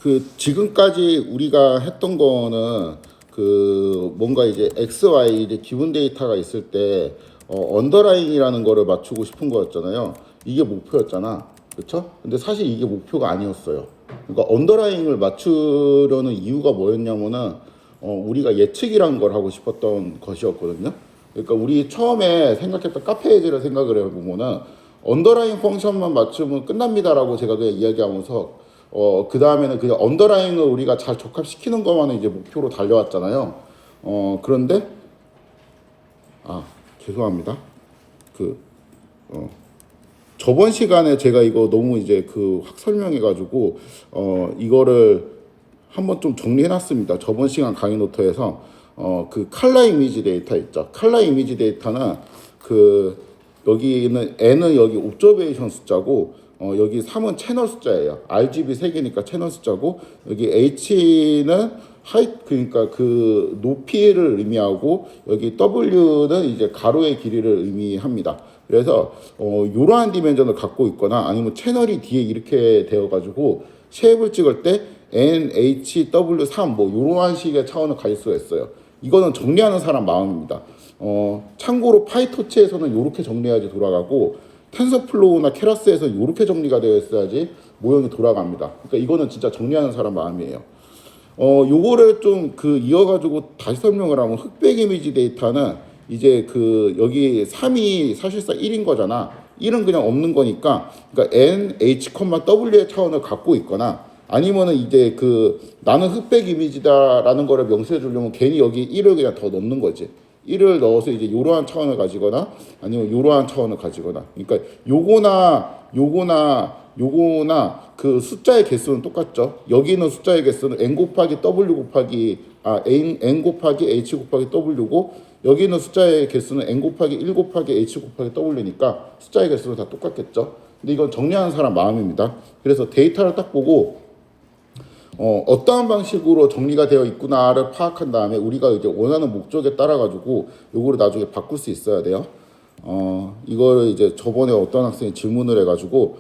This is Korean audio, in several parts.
그 지금까지 우리가 했던 거는 그 뭔가 이제 X, Y 이제 기본 데이터가 있을 때 언더라인이라는 거를 맞추고 싶은 거였잖아요. 이게 목표였잖아. 그렇죠? 근데 사실 이게 목표가 아니었어요. 그러니까 언더라인을 맞추려는 이유가 뭐였냐면은 우리가 예측이라는 걸 하고 싶었던 것이었거든요. 그러니까 우리 처음에 생각했던 카페 예제를 생각을 해보면은 언더라인 펑션만 맞추면 끝납니다라고 제가 그냥 이야기하면서 그 다음에는 그냥 언더라인을 우리가 잘 적합시키는 것만을 이제 목표로 달려왔잖아요. 그런데 죄송합니다. 그 저번 시간에 제가 이거 너무 이제 그 확 설명해가지고 이거를 한번 좀 정리해놨습니다. 저번 시간 강의 노트에서 그 칼라 이미지 데이터 있죠. 칼라 이미지 데이터는 그 여기는 N은 여기 옵저베이션 숫자고 여기 3은 채널 숫자예요. RGB 3개니까 채널 숫자고 여기 H는 그러니까 그 높이를 의미하고 여기 W는 이제 가로의 길이를 의미합니다. 그래서 이러한 디멘전을 갖고 있거나 아니면 채널이 뒤에 이렇게 되어가지고 쉐입을 찍을 때 NHW3 뭐 이러한 식의 차원을 가질 수가 있어요. 이거는 정리하는 사람 마음입니다. 참고로 파이토치에서는 이렇게 정리해야지 돌아가고 텐서플로우나 케라스에서 이렇게 정리가 되어 있어야지 모형이 돌아갑니다. 그러니까 이거는 진짜 정리하는 사람 마음이에요. 요거를 좀 그 이어가지고 다시 설명을 하면 흑백 이미지 데이터는 이제 그 여기 3이 사실상 1인 거잖아. 1은 그냥 없는 거니까 그러니까 N, H, W의 차원을 갖고 있거나 아니면은 이제 그 나는 흑백 이미지다라는 거를 명시해 주려면 괜히 여기 1을 그냥 더 넣는 거지. 1을 넣어서 이제 이러한 차원을 가지거나 아니면 이러한 차원을 가지거나 그러니까 요거나 그 숫자의 개수는 똑같죠. 여기 있는 숫자의 개수는 n 곱하기 w 곱하기 n 곱하기 h 곱하기 w고 여기 있는 숫자의 개수는 n 곱하기 1 곱하기 h 곱하기 w니까 숫자의 개수는 다 똑같겠죠. 근데 이건 정리하는 사람 마음입니다. 그래서 데이터를 딱 보고 어떠한 방식으로 정리가 되어 있구나를 파악한 다음에 우리가 이제 원하는 목적에 따라 가지고 요거를 나중에 바꿀 수 있어야 돼요. 이거를 이제 저번에 어떤 학생이 질문을 해가지고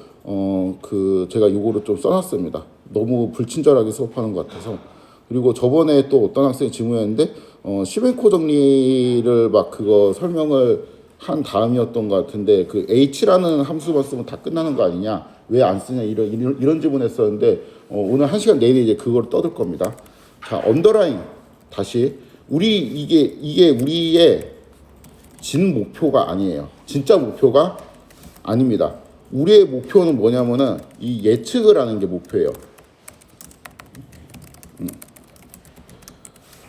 그 제가 요거를 좀 써놨습니다. 너무 불친절하게 수업하는 것 같아서. 그리고 저번에 또 어떤 학생이 질문했는데 시벤코 정리를 막 그거 설명을 한 다음이었던 것 같은데 그 H라는 함수만 쓰면 다 끝나는 거 아니냐? 왜 안 쓰냐? 이런 질문했었는데 오늘 1시간 내내 이제 그걸 떠들 겁니다. 자, 언더라인 다시 이게 우리의 진 목표가 아니에요. 진짜 목표가 아닙니다. 우리의 목표는 뭐냐면은 이 예측을 하는 게 목표예요.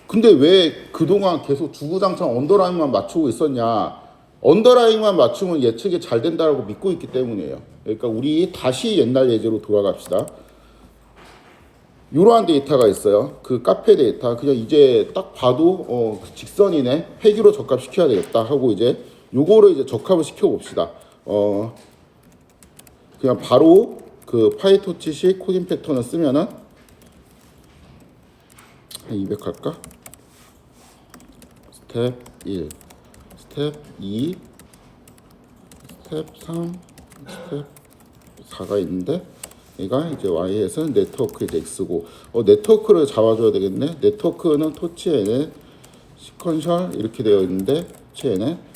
근데 왜 그동안 계속 주구장창 언더라인만 맞추고 있었냐? 언더라인만 맞추면 예측이 잘 된다고 믿고 있기 때문이에요. 그러니까 우리 다시 옛날 예제로 돌아갑시다. 이러한 데이터가 있어요. 그 카페 데이터 그냥 이제 딱 봐도 직선이네. 회귀로 적합시켜야 되겠다 하고 이제 요거를 이제 적합을 시켜 봅시다. 그냥 바로 그 파이토치식 코딩 패턴을 쓰면은 한 200 할까? 스텝 1, 스텝 2, 스텝 3, 스텝 4가 있는데 얘가 이제 Y에서는 네트워크 이제 X고 네트워크를 잡아줘야 되겠네. 네트워크는 토치에는 시퀀셜 이렇게 되어 있는데 토치에는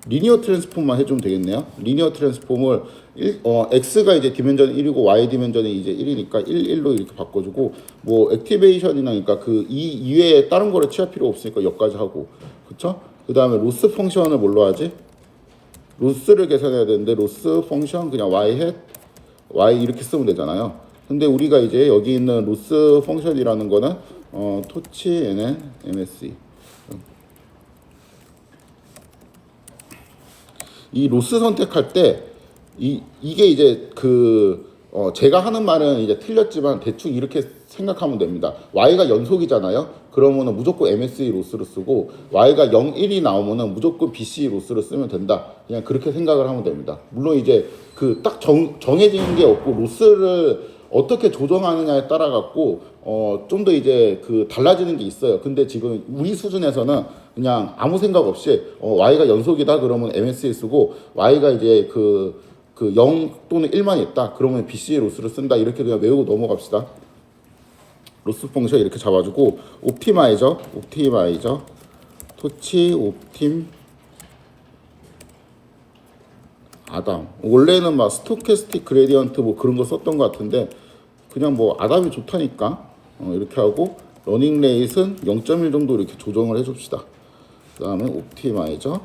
리니어 트랜스폼만 해주면 되겠네요. 리니어 트랜스폼을 X가 이제 디멘전 1이고 Y 디멘전이 이제 1이니까 1, 1로 이렇게 바꿔주고 뭐 액티베이션이나 그러니까 그 이외에 다른 거를 취할 필요 없으니까 여기까지 하고 그쵸? 그 다음에 로스 펑션을 뭘로 하지? 로스를 계산해야 되는데 로스 펑션 그냥 Y 햇 Y 이렇게 쓰면 되잖아요. 근데 우리가 이제 여기 있는 로스 펑션이라는 거는 토치 NN MSE 이 로스 선택할 때 이게 이제 제가 하는 말은 이제 틀렸지만 대충 이렇게 생각하면 됩니다. Y가 연속이잖아요. 그러면은 무조건 MSE 로스를 쓰고 Y가 0, 1이 나오면은 무조건 BC 로스를 쓰면 된다. 그냥 그렇게 생각을 하면 됩니다. 물론 이제 그 딱 정해진 게 없고 로스를 어떻게 조정하느냐에 따라 갖고 좀 더 이제 그 달라지는 게 있어요. 근데 지금 우리 수준에서는 그냥 아무 생각 없이 Y가 연속이다 그러면 MSE 쓰고 Y가 이제 그 0 또는 1만 있다. 그러면 BC 로스를 쓴다. 이렇게 그냥 외우고 넘어갑시다. 로스 펑션 이렇게 잡아주고 옵티마이저 토치 옵팀 아담. 원래는 막 스토캐스틱 그레디언트 뭐 그런 거 썼던 것 같은데 그냥 뭐 아담이 좋다니까 이렇게 하고 러닝 레이스는 0.1 정도 이렇게 조정을 해줍시다. 그 다음에 옵티마이저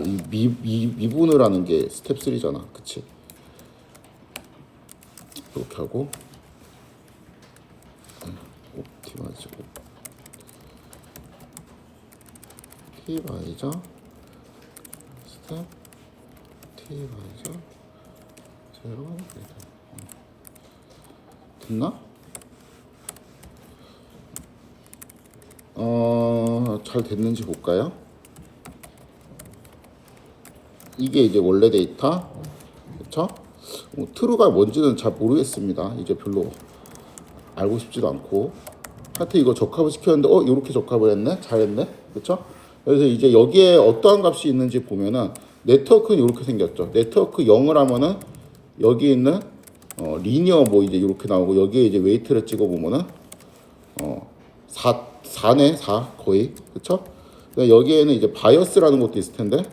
이 미분을 하는 게 스텝 3잖아. 그치? 이렇게 하고 옵티마이저 스텝 옵티마이저 제로 됐나? 잘 됐는지 볼까요? 이게 이제 원래 데이터, 그렇죠? 트루가 뭔지는 잘 모르겠습니다. 이제 별로 알고 싶지도 않고. 하여튼 이거 적합을 시켰는데, 이렇게 적합을 했네? 잘했네? 그렇죠? 그래서 이제 여기에 어떠한 값이 있는지 보면은 네트워크는 이렇게 생겼죠. 네트워크 0을 하면은 여기 있는 리니어 뭐 이제 이렇게 나오고 여기에 이제 웨이트를 찍어 보면은 4네 4 거의 그쵸? 여기에는 이제 바이어스라는 것도 있을 텐데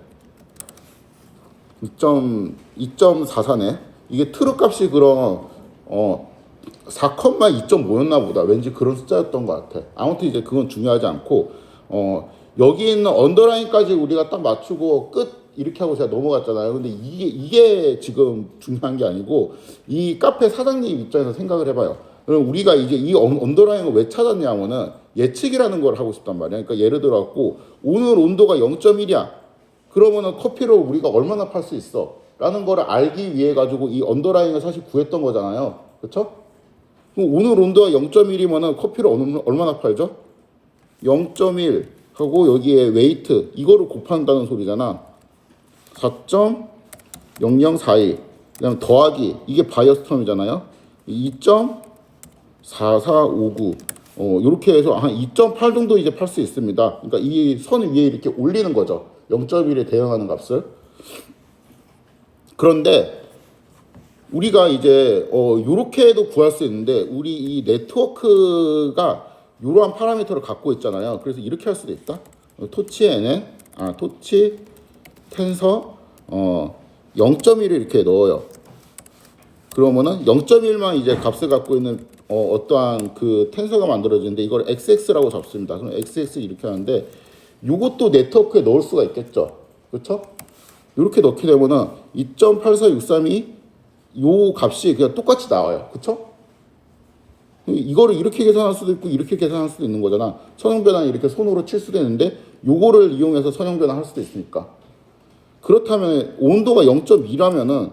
2.44네. 이게 트루 값이 그럼 4,2.5였나 보다. 왠지 그런 숫자였던 것 같아. 아무튼 이제 그건 중요하지 않고 여기 있는 언더라인까지 우리가 딱 맞추고 끝 이렇게 하고 제가 넘어갔잖아요. 근데 이게 지금 중요한 게 아니고 이 카페 사장님 입장에서 생각을 해봐요. 그럼 우리가 이제 이 언더라인을 왜 찾았냐면은 예측이라는 걸 하고 싶단 말이야. 그러니까 예를 들어 갖고 오늘 온도가 0.1이야. 그러면은 커피를 우리가 얼마나 팔 수 있어? 라는 거를 알기 위해 가지고 이 언더라인을 사실 구했던 거잖아요. 그렇죠? 오늘 온도가 0.1이면은 커피를 얼마나 팔죠? 0.1 하고 여기에 웨이트 이거를 곱한다는 소리잖아. 4.0042 그다음 더하기 이게 바이어스 텀이잖아요. 2.4459 이렇게 해서 한 2.8 정도 이제 팔 수 있습니다. 그러니까 이 선 위에 이렇게 올리는 거죠. 0.1에 대응하는 값을. 그런데 우리가 이제 요렇게도 구할 수 있는데 우리 이 네트워크가 이러한 파라미터를 갖고 있잖아요. 그래서 이렇게 할 수도 있다. 토치 텐서 0.1을 이렇게 넣어요. 그러면은 0.1만 이제 값을 갖고 있는 어떠한 그 텐서가 만들어지는데 이걸 xx라고 잡습니다. 그럼 xx 이렇게 하는데 이것도 네트워크에 넣을 수가 있겠죠. 그렇죠? 이렇게 넣게 되면은 2.84632 요 값이 그냥 똑같이 나와요. 그렇죠? 이거를 이렇게 계산할 수도 있고 이렇게 계산할 수도 있는 거잖아. 선형 변환 이렇게 손으로 칠 수도 있는데 요거를 이용해서 선형 변환 할 수도 있으니까. 그렇다면 온도가 0.2라면은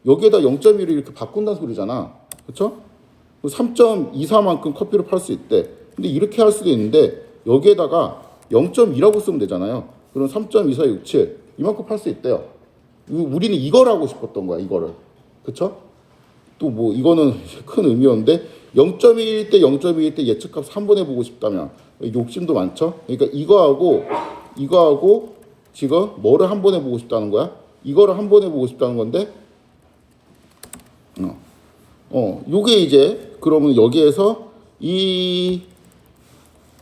여기에다 0.1을 이렇게 바꾼다는 소리잖아. 그렇죠? 3.24만큼 커피를 팔 수 있대. 근데 이렇게 할 수도 있는데 여기에다가 0.2라고 쓰면 되잖아요. 그럼 3.2467 이만큼 팔 수 있대요. 우리는 이걸 하고 싶었던 거야. 이거를. 그렇죠? 또 뭐 이거는 큰 의미였는데 0.1일 때 0.2일 때 예측값 3번 해보고 싶다면 욕심도 많죠. 그러니까 이거하고 지금 뭐를 한 번 해보고 싶다는 거야? 이거를 한 번 해보고 싶다는 건데 요게 이제 그러면 여기에서 이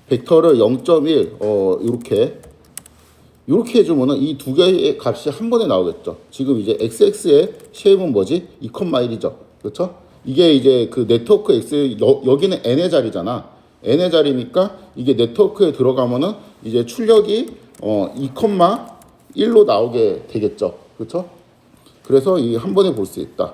벡터를 0.1 이렇게 해주면은 이 두 개의 값이 한 번에 나오겠죠. 지금 이제 xx의 쉐입은 뭐지? 2,1이죠. 그렇죠? 이게 이제 그 네트워크 x 여기는 n의 자리잖아. n의 자리니까 이게 네트워크에 들어가면은 이제 출력이 2,1로 나오게 되겠죠. 그렇죠? 그래서 이 한 번에 볼 수 있다.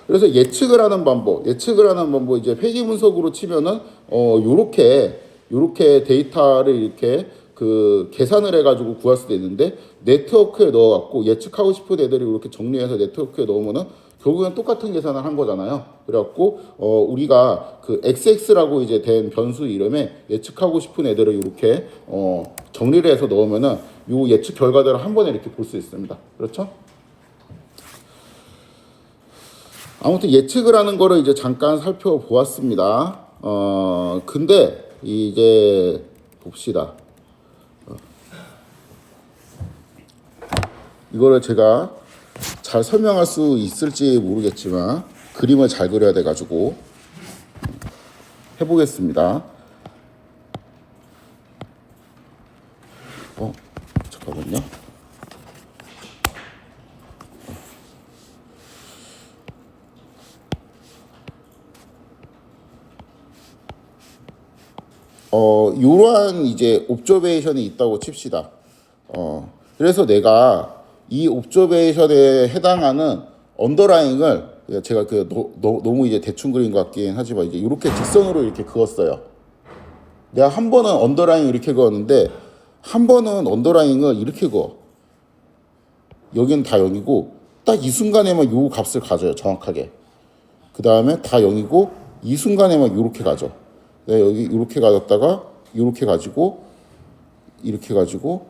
그래서 예측을 하는 방법 이제 회귀 분석으로 치면은 요렇게 데이터를 이렇게 그 계산을 해가지고 구할 수도 있는데 네트워크에 넣어갖고 예측하고 싶은 애들을 이렇게 정리해서 네트워크에 넣으면은 결국엔 똑같은 계산을 한 거잖아요. 그래갖고 우리가 그 xx라고 이제 된 변수 이름에 예측하고 싶은 애들을 이렇게 정리를 해서 넣으면은 요 예측 결과들을 한 번에 이렇게 볼 수 있습니다. 그렇죠? 아무튼 예측을 하는 거를 이제 잠깐 살펴보았습니다. 근데 이제 봅시다. 이거를 제가 잘 설명할 수 있을지 모르겠지만 그림을 잘 그려야 돼가지고 해보겠습니다. 잠깐만요. 이러한 이제 옵저베이션이 있다고 칩시다. 그래서 내가 이 옵저베이션에 해당하는 언더라인을 제가 너무 이제 대충 그린 것 같긴 하지만 이제 이렇게 직선으로 이렇게 그었어요. 내가 한 번은 언더라인 이렇게 그었는데 한 번은 언더라인을 이렇게 그어. 여기는 다 0이고 딱 이 순간에만 요 값을 가져요. 정확하게. 그 다음에 다 0이고 이 순간에만 이렇게 가져. 네, 여기 이렇게 가졌다가 이렇게 가지고 이렇게 가지고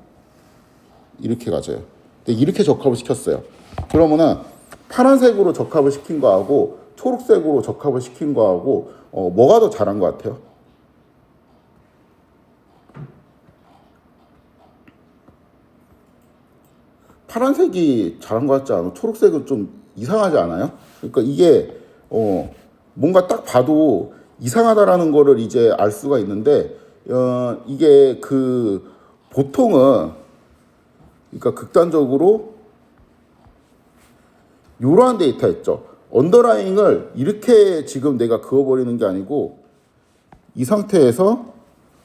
이렇게 가져요. 근데 이렇게 적합을 시켰어요. 그러면은 파란색으로 적합을 시킨 거하고 초록색으로 적합을 시킨 거하고 뭐가 더 잘한 것 같아요? 파란색이 잘한 것 같지 않아요? 초록색은 좀 이상하지 않아요? 그러니까 이게 뭔가 딱 봐도 이상하다라는 거를 이제 알 수가 있는데 이게 보통은 그러니까 극단적으로 이러한 데이터 있죠. 언더라인을 이렇게 지금 내가 그어버리는 게 아니고 이 상태에서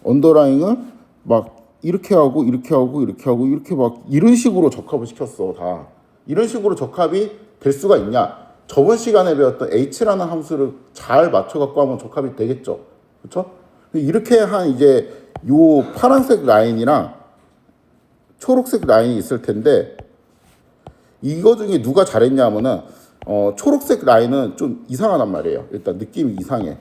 언더라인을 막 이렇게 하고 이렇게 하고 이렇게 하고 이렇게 막 이런 식으로 적합을 시켰어. 다 이런 식으로 적합이 될 수가 있냐? 저번 시간에 배웠던 h라는 함수를 잘 맞춰갖고 하면 적합이 되겠죠. 그렇죠? 이렇게 한 이제 요 파란색 라인이랑 초록색 라인이 있을 텐데 이거 중에 누가 잘했냐면은 초록색 라인은 좀 이상하단 말이에요. 일단 느낌이 이상해.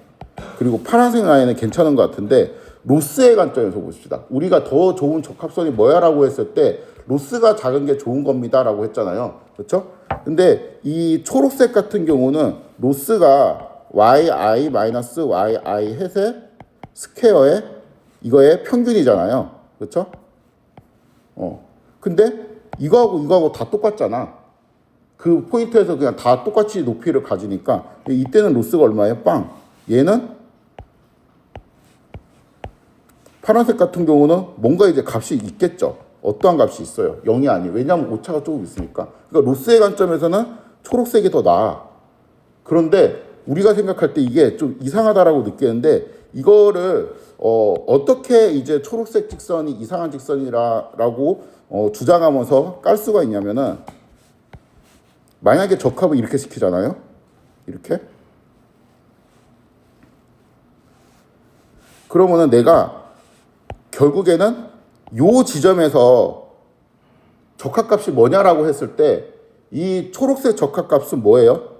그리고 파란색 라인은 괜찮은 것 같은데 로스의 관점에서 봅시다. 우리가 더 좋은 적합선이 뭐야라고 했을 때 로스가 작은 게 좋은 겁니다라고 했잖아요. 그렇죠? 근데 이 초록색 같은 경우는 로스가 yi-yi 햇의 스퀘어의 이거의 평균이잖아요. 그렇죠? 근데 이거하고 다 똑같잖아. 그 포인트에서 그냥 다 똑같이 높이를 가지니까 이때는 로스가 얼마예요? 빵. 얘는 파란색 같은 경우는 뭔가 이제 값이 있겠죠. 어떠한 값이 있어요. 0이 아니에요. 왜냐하면 오차가 조금 있으니까. 그러니까 로스의 관점에서는 초록색이 더 나아. 그런데 우리가 생각할 때 이게 좀 이상하다라고 느끼는데 이거를 어떻게 이제 초록색 직선이 이상한 직선이라고 주장하면서 깔 수가 있냐면은 만약에 적합을 이렇게 시키잖아요. 이렇게. 그러면은 내가 결국에는 요 지점에서 적합값이 뭐냐라고 했을 때 이 초록색 적합값은 뭐예요?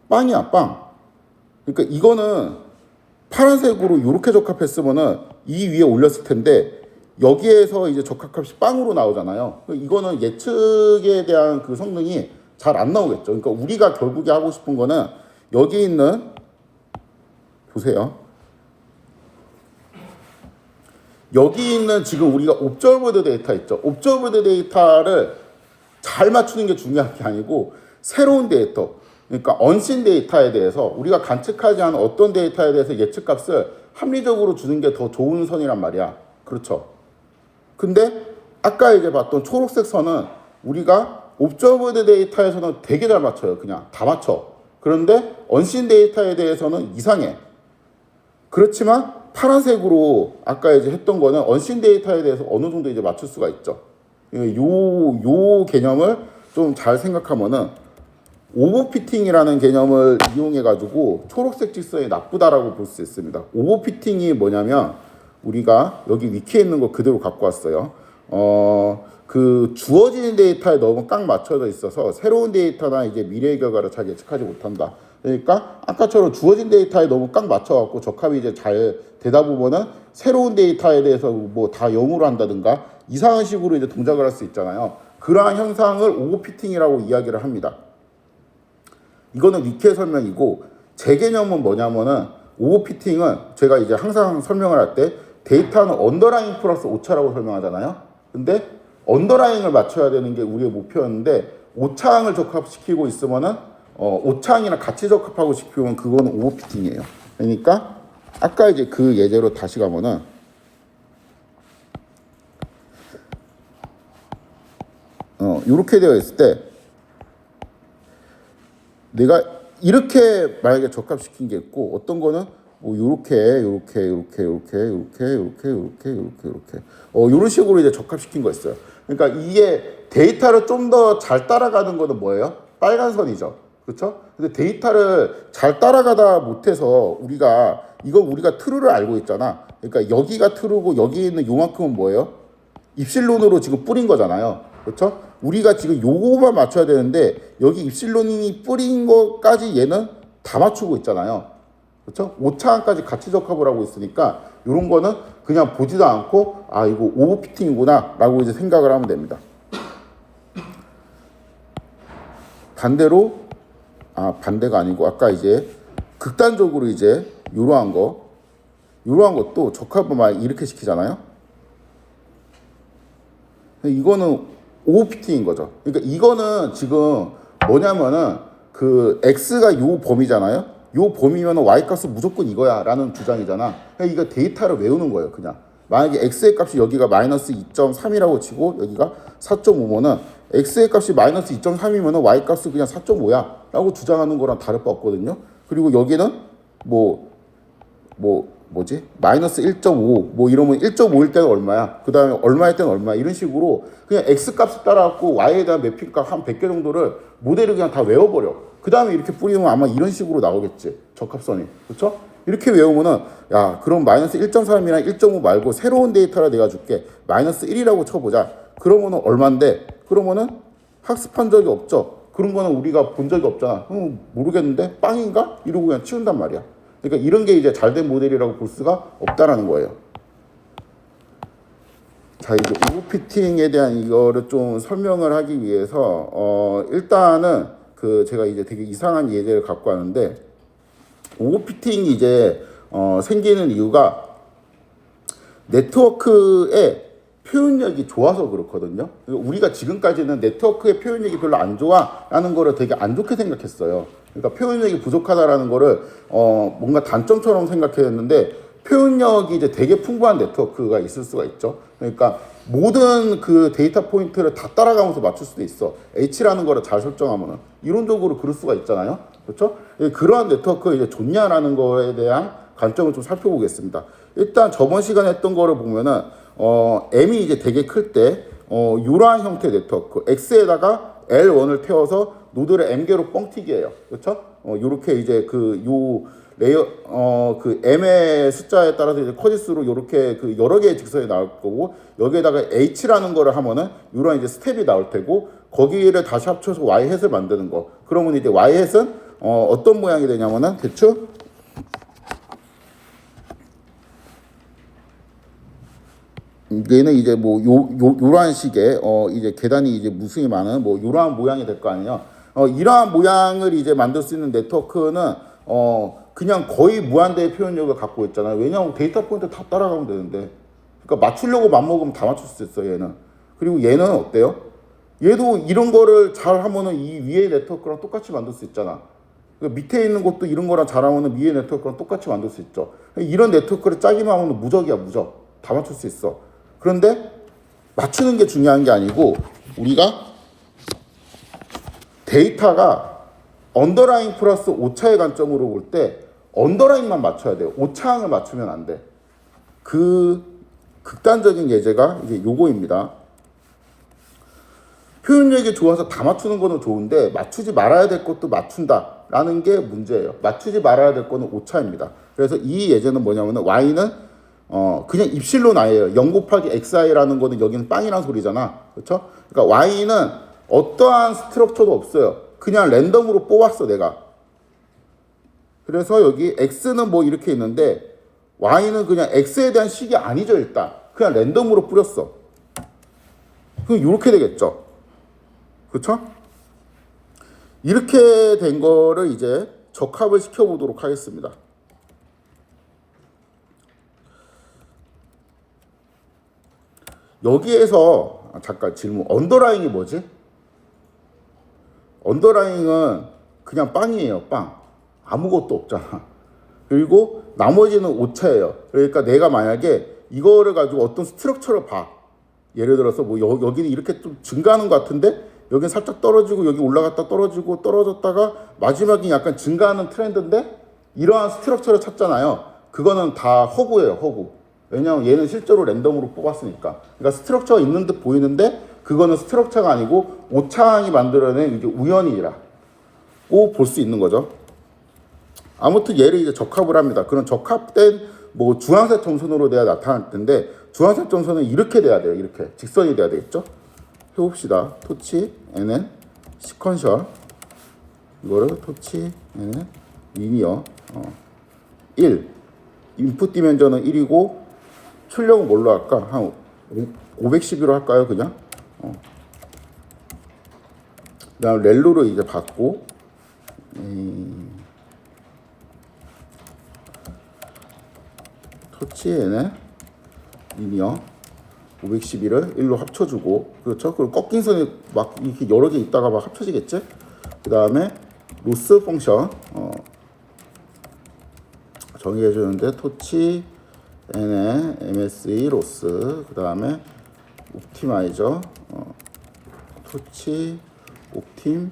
빵이야, 빵. 그러니까 이거는 파란색으로 이렇게 적합했으면은 이 위에 올렸을 텐데 여기에서 이제 적합값이 빵으로 나오잖아요. 이거는 예측에 대한 그 성능이 잘 안 나오겠죠. 그러니까 우리가 결국에 하고 싶은 거는 여기 있는 보세요. 여기 있는 지금 우리가 옵저버드 데이터 있죠. 옵저버드 데이터를 잘 맞추는 게 중요한 게 아니고 새로운 데이터, 그러니까 언신 데이터에 대해서 우리가 관측하지 않은 어떤 데이터에 대해서 예측값을 합리적으로 주는 게 더 좋은 선이란 말이야. 그렇죠. 근데 아까 이제 봤던 초록색 선은 우리가 옵저버드 데이터에서는 되게 잘 맞춰요. 그냥 다 맞춰. 그런데 언신 데이터에 대해서는 이상해. 그렇지만 파란색으로 아까 이제 했던 거는 언신 데이터에 대해서 어느 정도 이제 맞출 수가 있죠. 요 개념을 좀 잘 생각하면은 오버피팅이라는 개념을 이용해 가지고 초록색 직선이 나쁘다라고 볼 수 있습니다. 오버피팅이 뭐냐면 우리가 여기 위키에 있는 거 그대로 갖고 왔어요. 그 주어진 데이터에 너무 꽉 맞춰져 있어서 새로운 데이터나 이제 미래의 결과를 잘 예측하지 못한다. 그러니까 아까처럼 주어진 데이터에 너무 꽉 맞춰갖고 적합이 이제 잘 되다 보면은 새로운 데이터에 대해서 뭐 다 0으로 한다든가 이상한 식으로 이제 동작을 할 수 있잖아요. 그러한 현상을 오버피팅이라고 이야기를 합니다. 이거는 위키의 설명이고 제 개념은 뭐냐면은 오버피팅은 제가 이제 항상 설명을 할 때 데이터는 언더라인 플러스 오차라고 설명하잖아요. 근데 언더라인을 맞춰야 되는 게 우리의 목표였는데 오차항을 적합시키고 있으면은 오차항이랑 같이 적합하고 싶으면 그거는 오버피팅이에요. 그러니까 아까 이제 그 예제로 다시 가면은 이렇게 되어 있을 때 내가 이렇게 만약에 적합시킨 게 있고 어떤 거는 뭐 이렇게 이런 식으로 이제 적합시킨 거 있어요. 그러니까 이게 데이터를 좀 더 잘 따라가는 거는 뭐예요? 빨간 선이죠. 그렇죠? 근데 데이터를 잘 따라가다 못해서 우리가 트루를 알고 있잖아. 그러니까 여기가 트루고 여기 있는 요만큼은 뭐예요? 입실론으로 지금 뿌린 거잖아요. 그렇죠? 우리가 지금 요거만 맞춰야 되는데 여기 입실론이 뿌린 것까지 얘는 다 맞추고 있잖아요. 그렇죠? 오차항까지 같이 적합을 하고 있으니까 이런 거는 그냥 보지도 않고 아 이거 오버피팅이구나 라고 이제 생각을 하면 됩니다. 반대로 반대가 아니고 아까 이제 극단적으로 이제 이러한 것도 적합을 막 이렇게 시키잖아요. 이거는 오버피팅인 거죠. 그러니까 이거는 지금 뭐냐면은 그 x가 요 범위잖아요. 요 범위면은 y 값은 무조건 이거야라는 주장이잖아. 그러니까 이거 데이터를 외우는 거예요, 그냥. 만약에 x의 값이 여기가 마이너스 2.3이라고 치고 여기가 4.5면은 x의 값이 마이너스 2.3이면은 y 값은 그냥 4.5야라고 주장하는 거랑 다를 바 없거든요. 그리고 여기는 뭐지? 마이너스 1.5 뭐 이러면 1.5일 때는 얼마야? 그 다음에 얼마일 때는 얼마야? 이런 식으로 그냥 x 값을 따라갖고 y에 대한 매핑 값 한 100개 정도를 모델을 그냥 다 외워버려. 그 다음에 이렇게 뿌리면 아마 이런 식으로 나오겠지. 적합선이. 그렇죠? 이렇게 외우면은 야 그럼 마이너스 1.3이랑 1.5 말고 새로운 데이터를 내가 줄게. 마이너스 1이라고 쳐보자. 그러면은 얼만데? 그러면은 학습한 적이 없죠. 그런 거는 우리가 본 적이 없잖아. 모르겠는데 빵인가? 이러고 그냥 치운단 말이야. 그러니까 이런 게 이제 잘된 모델이라고 볼 수가 없다라는 거예요. 자, 이제 오버피팅에 대한 이거를 좀 설명을 하기 위해서 일단은 그 제가 이제 되게 이상한 예제를 갖고 왔는데 오버피팅이 이제 생기는 이유가 네트워크의 표현력이 좋아서 그렇거든요. 우리가 지금까지는 네트워크의 표현력이 별로 안 좋아라는 거를 되게 안 좋게 생각했어요. 그러니까 표현력이 부족하다라는 거를 뭔가 단점처럼 생각했는데 표현력이 이제 되게 풍부한 네트워크가 있을 수가 있죠. 그러니까 모든 그 데이터 포인트를 다 따라가면서 맞출 수도 있어. H라는 거를 잘 설정하면은 이론적으로 그럴 수가 있잖아요. 그렇죠? 그러한 네트워크가 이제 좋냐라는 거에 대한 관점을 좀 살펴보겠습니다. 일단 저번 시간에 했던 거를 보면은 M이 이제 되게 클 때 이러한 형태의 네트워크 X에다가 L1을 태워서 노드를 M개로 뻥튀기해요. 그렇죠? 요렇게 이제 요 레이어 그 M의 숫자에 따라서 이제 커지수로 요렇게 그 여러 개의 직선이 나올 거고 여기에다가 H라는 거를 하면은 이런 이제 스텝이 나올 테고 거기를 다시 합쳐서 Y 햇을 만드는 거. 그러면 이제 Y 햇은 어떤 모양이 되냐면은 대충 얘는 이제 뭐 요러한 식의 이제 계단이 이제 무수히 많은 뭐 요러한 모양이 될 거 아니에요. 이러한 모양을 이제 만들 수 있는 네트워크는 그냥 거의 무한대의 표현력을 갖고 있잖아요. 왜냐하면 데이터 포인트 다 따라가면 되는데. 그러니까 맞추려고 맘먹으면 다 맞출 수 있어, 얘는. 그리고 얘는 어때요? 얘도 이런 거를 잘 하면은 이 위에 네트워크랑 똑같이 만들 수 있잖아. 그러니까 밑에 있는 것도 이런 거랑 잘하면은 위에 네트워크랑 똑같이 만들 수 있죠. 이런 네트워크를 짜기만 하면 무적이야, 무적. 다 맞출 수 있어. 그런데 맞추는 게 중요한 게 아니고 우리가 데이터가 언더라인 플러스 오차의 관점으로 볼 때 언더라인만 맞춰야 돼요. 오차항을 맞추면 안 돼. 그 극단적인 예제가 이제 요거입니다. 표현력이 좋아서 다 맞추는 거는 좋은데 맞추지 말아야 될 것도 맞춘다라는 게 문제예요. 맞추지 말아야 될 거는 오차입니다. 그래서 이 예제는 뭐냐면은 y는 그냥 입실론 i예요. 0 곱하기 xi라는 거는 여기는 빵이란 소리잖아. 그렇죠? 그러니까 y는 어떠한 스트럭처도 없어요. 그냥 랜덤으로 뽑았어, 내가. 그래서 여기 x는 뭐 이렇게 있는데 y는 그냥 x에 대한 식이 아니죠, 일단. 그냥 랜덤으로 뿌렸어. 그럼 이렇게 되겠죠. 그렇죠? 이렇게 된 거를 이제 적합을 시켜보도록 하겠습니다. 여기에서 잠깐 질문. 언더라인이 뭐지? 언더라인은 그냥 빵이에요. 빵. 아무것도 없잖아. 그리고 나머지는 오차예요. 그러니까 내가 만약에 이거를 가지고 어떤 스트럭처를 봐. 예를 들어서 뭐 여기는 이렇게 좀 증가하는 것 같은데 여기는 살짝 떨어지고 여기 올라갔다 떨어지고 떨어졌다가 마지막에 약간 증가하는 트렌드인데 이러한 스트럭처를 찾잖아요. 그거는 다 허구예요. 허구. 왜냐하면 얘는 실제로 랜덤으로 뽑았으니까. 그러니까 스트럭처가 있는 듯 보이는데 그거는 스트럭처가 아니고 오차항이 만들어낸 이게 우연이라고 볼 수 있는 거죠. 아무튼 얘를 이제 적합을 합니다. 그런 적합된 뭐 주황색 점선으로 내가 나타날 텐데 주황색 점선은 이렇게 돼야 돼요. 이렇게 직선이 돼야 되겠죠. 해봅시다. 토치 nn 시퀀셜 이거를 토치 nn 리니어 1 인풋 디멘전은 1이고 출력은 뭘로 할까? 한 512로 할까요? 그냥 그다음 렐로로 이제 받고 토치에는 리니어 512를 1로 합쳐주고 그렇죠? 그리고 꺾인 선이 막 이렇게 여러 개 있다가 막 합쳐지겠지? 그 다음에 로스 펑션 정의해 주는데 토치 n의 mse 로스 그 다음에 옵티마이저 토치 옵팀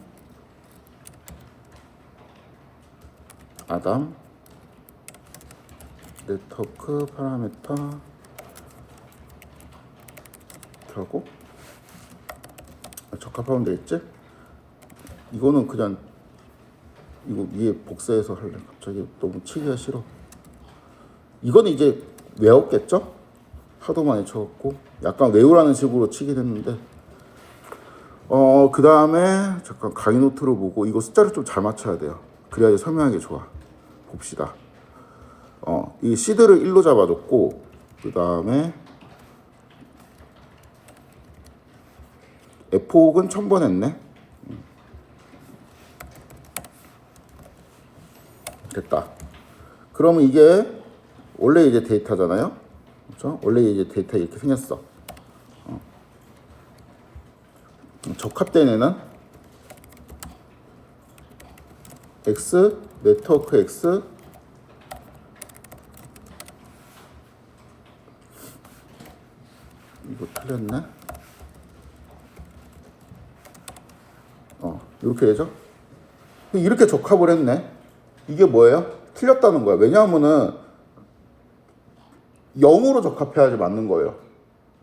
아담 네트워크 파라미터 이렇게 하고 적합하면 되겠지? 이거는 그냥 이거 위에 복사해서 할래. 갑자기 너무 치기가 싫어. 이거는 이제 외웠겠죠? 하도 많이 쳐갖고 약간 외우라는 식으로 치긴 했는데 그 다음에 잠깐 강의 노트를 보고 이거 숫자를 좀 잘 맞춰야 돼요. 그래야지 설명하기 좋아. 봅시다. 이 시드를 1로 잡아줬고 그 다음에 F옥은 1000번 했네. 됐다. 그러면 이게 원래 이제 데이터잖아요. 그렇죠? 원래 이제 데이터 이렇게 생겼어. 적합된 애는 X 네트워크 X 이거 틀렸네. 이렇게 되죠. 이렇게 적합을 했네. 이게 뭐예요? 틀렸다는 거야. 왜냐하면은 0으로 적합해야지 맞는 거예요.